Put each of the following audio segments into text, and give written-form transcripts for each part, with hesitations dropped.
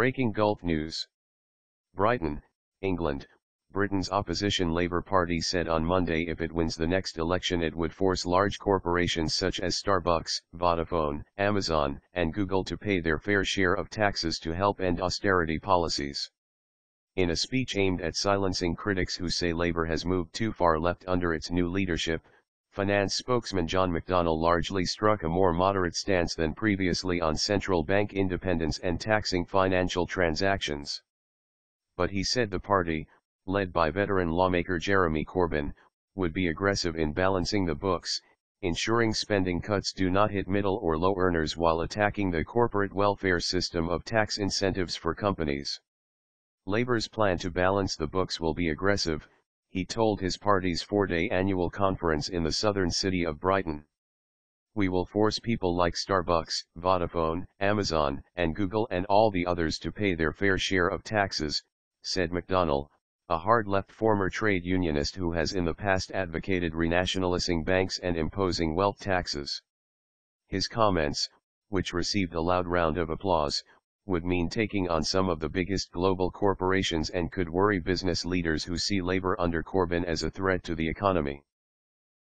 Breaking Gulf News. Brighton, England. Britain's opposition Labour Party said on Monday if it wins the next election it would force large corporations such as Starbucks, Vodafone, Amazon, and Google to pay their fair share of taxes to help end austerity policies. In a speech aimed at silencing critics who say Labour has moved too far left under its new leadership, finance spokesman John McDonnell largely struck a more moderate stance than previously on central bank independence and taxing financial transactions. But he said the party, led by veteran lawmaker Jeremy Corbyn, would be aggressive in balancing the books, ensuring spending cuts do not hit middle or low earners while attacking the corporate welfare system of tax incentives for companies. Labour's plan to balance the books will be aggressive, he told his party's four-day annual conference in the southern city of Brighton. We will force people like Starbucks, Vodafone, Amazon, and Google and all the others to pay their fair share of taxes, said McDonnell, a hard-left former trade unionist who has in the past advocated renationalising banks and imposing wealth taxes. His comments, which received a loud round of applause, would mean taking on some of the biggest global corporations and could worry business leaders who see Labour under Corbyn as a threat to the economy.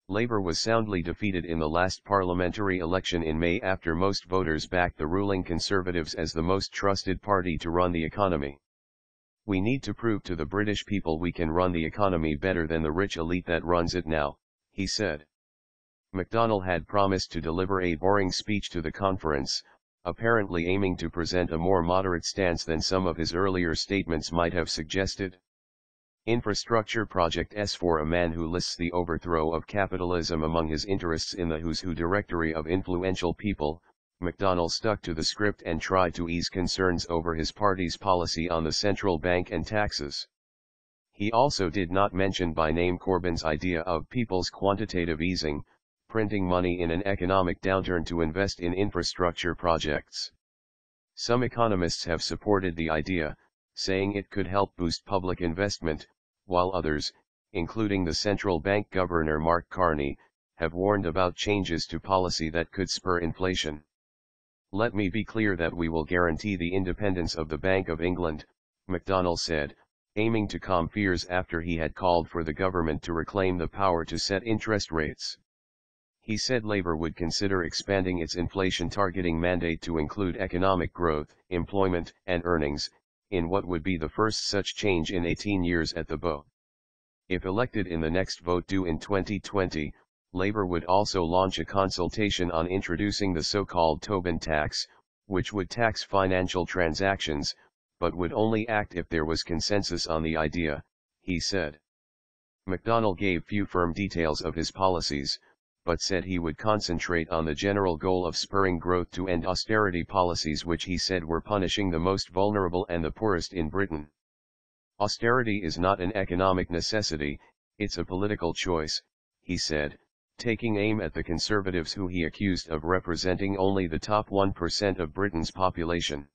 Labour was soundly defeated in the last parliamentary election in May after most voters backed the ruling Conservatives as the most trusted party to run the economy. We need to prove to the British people we can run the economy better than the rich elite that runs it now, he said. McDonnell had promised to deliver a boring speech to the conference, apparently aiming to present a more moderate stance than some of his earlier statements might have suggested. Infrastructure projects for a man who lists the overthrow of capitalism among his interests in the Who's Who directory of influential people, McDonnell stuck to the script and tried to ease concerns over his party's policy on the central bank and taxes. He also did not mention by name Corbyn's idea of people's quantitative easing, printing money in an economic downturn to invest in infrastructure projects. Some economists have supported the idea, saying it could help boost public investment, while others, including the central bank governor Mark Carney, have warned about changes to policy that could spur inflation. Let me be clear that we will guarantee the independence of the Bank of England, McDonnell said, aiming to calm fears after he had called for the government to reclaim the power to set interest rates. He said Labour would consider expanding its inflation-targeting mandate to include economic growth, employment, and earnings, in what would be the first such change in 18 years at the BO. If elected in the next vote due in 2020, Labour would also launch a consultation on introducing the so-called Tobin tax, which would tax financial transactions, but would only act if there was consensus on the idea, he said. McDonnell gave few firm details of his policies, but said he would concentrate on the general goal of spurring growth to end austerity policies which he said were punishing the most vulnerable and the poorest in Britain. Austerity is not an economic necessity, it's a political choice, he said, taking aim at the Conservatives who he accused of representing only the top 1% of Britain's population.